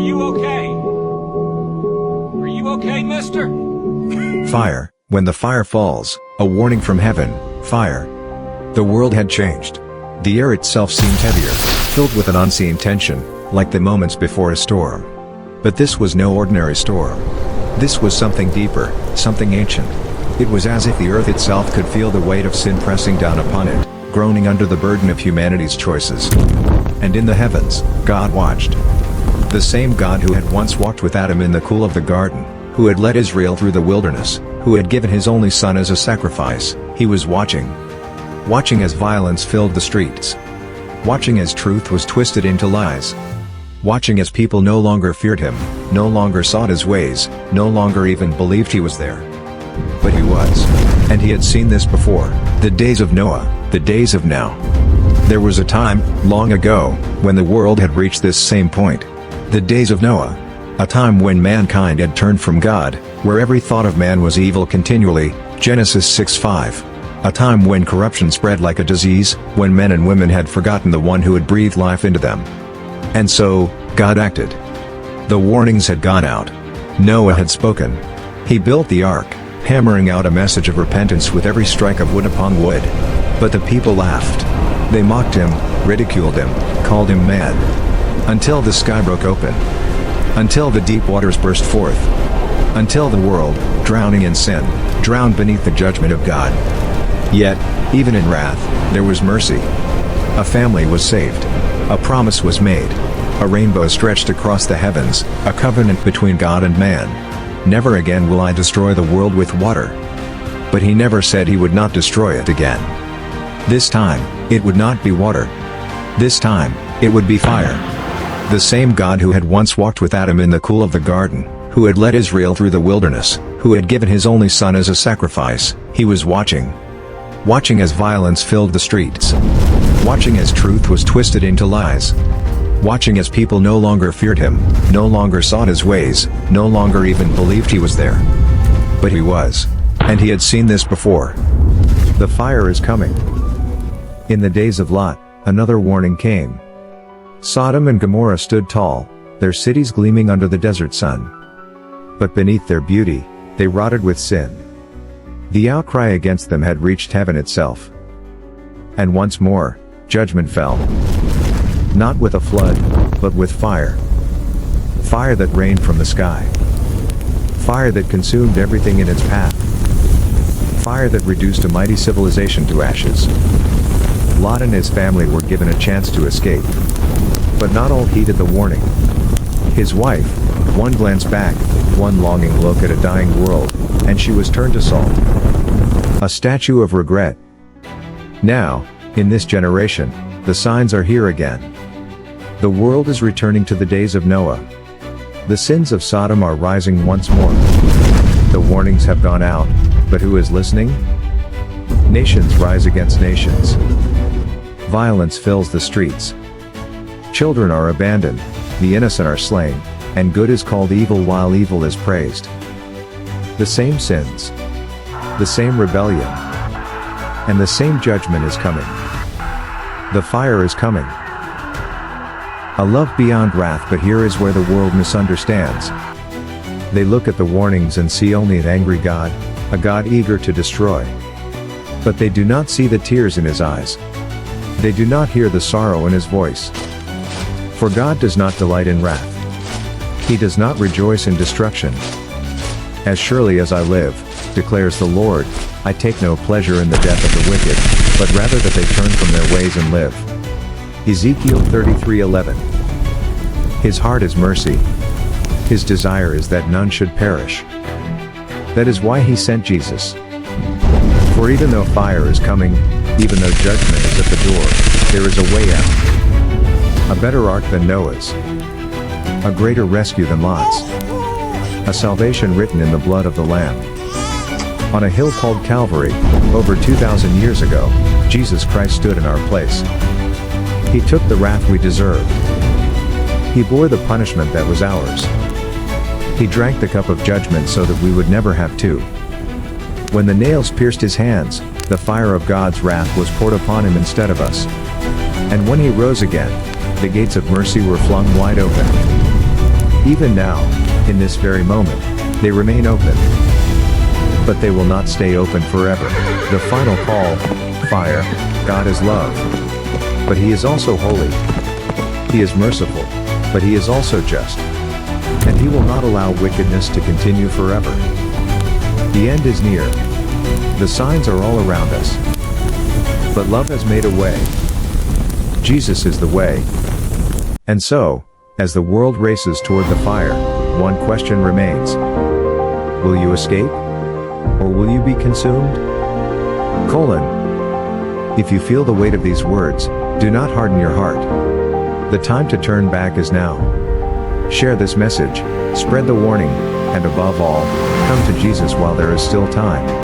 you okay? Are you okay, mister? Fire. When the fire falls, a warning from heaven, fire. The world had changed. The air itself seemed heavier, filled with an unseen tension, like the moments before a storm. But this was no ordinary storm. This was something deeper, something ancient. It was as if the earth itself could feel the weight of sin pressing down upon it, groaning under the burden of humanity's choices. And in the heavens, God watched. The same God who had once walked with Adam in the cool of the garden, who had led Israel through the wilderness, who had given his only son as a sacrifice, he was watching. Watching as violence filled the streets. Watching as truth was twisted into lies. Watching as people no longer feared him, no longer sought his ways, no longer even believed he was there. But he was. And he had seen this before, the days of Noah, the days of now. There was a time, long ago, when the world had reached this same point. The days of Noah. A time when mankind had turned from God, where every thought of man was evil continually, Genesis 6:5. A time when corruption spread like a disease, when men and women had forgotten the one who had breathed life into them. And so, God acted. The warnings had gone out. Noah had spoken. He built the ark, hammering out a message of repentance with every strike of wood upon wood. But the people laughed. They mocked him, ridiculed him, called him mad. Until the sky broke open. Until the deep waters burst forth. Until the world, drowning in sin, drowned beneath the judgment of God. Yet, even in wrath, there was mercy. A family was saved. A promise was made. A rainbow stretched across the heavens, a covenant between God and man. Never again will I destroy the world with water. But he never said he would not destroy it again. This time, it would not be water. This time, it would be fire. The same God who had once walked with Adam in the cool of the garden, who had led Israel through the wilderness, who had given his only son as a sacrifice, he was watching. Watching as violence filled the streets. Watching as truth was twisted into lies. Watching as people no longer feared him, no longer sought his ways, no longer even believed he was there. But he was. And he had seen this before. The fire is coming. In the days of Lot, another warning came. Sodom and Gomorrah stood tall, their cities gleaming under the desert sun. But beneath their beauty, they rotted with sin. The outcry against them had reached heaven itself. And once more, judgment fell. Not with a flood, but with fire. Fire that rained from the sky. Fire that consumed everything in its path. Fire that reduced a mighty civilization to ashes. Lot and his family were given a chance to escape. But not all heeded the warning. His wife, one glance back, one longing look at a dying world, and she was turned to salt. A statue of regret. Now, in this generation, the signs are here again. The world is returning to the days of Noah. The sins of Sodom are rising once more. The warnings have gone out, but who is listening? Nations rise against nations. Violence fills the streets. Children are abandoned, the innocent are slain, and good is called evil while evil is praised. The same sins. The same rebellion. And the same judgment is coming. The fire is coming. A love beyond wrath, but here is where the world misunderstands. They look at the warnings and see only an angry God, a God eager to destroy. But they do not see the tears in his eyes. They do not hear the sorrow in his voice. For God does not delight in wrath. He does not rejoice in destruction. As surely as I live, declares the Lord, I take no pleasure in the death of the wicked, but rather that they turn from their ways and live. Ezekiel 33:11. His heart is mercy. His desire is that none should perish. That is why he sent Jesus. For even though fire is coming, even though judgment is at the door, there is a way out. A better ark than Noah's. A greater rescue than Lot's. A salvation written in the blood of the Lamb. On a hill called Calvary, over 2,000 years ago, Jesus Christ stood in our place. He took the wrath we deserved. He bore the punishment that was ours. He drank the cup of judgment so that we would never have to. When the nails pierced his hands, the fire of God's wrath was poured upon him instead of us. And when he rose again, the gates of mercy were flung wide open. Even now, in this very moment, they remain open. But they will not stay open forever. The final call, fire. God is love. But He is also holy. He is merciful, but He is also just. And He will not allow wickedness to continue forever. The end is near. The signs are all around us. But love has made a way. Jesus is the way. And so, as the world races toward the fire, one question remains. Will you escape? Or will you be consumed? If you feel the weight of these words, do not harden your heart. The time to turn back is now. Share this message, spread the warning, and above all, come to Jesus while there is still time.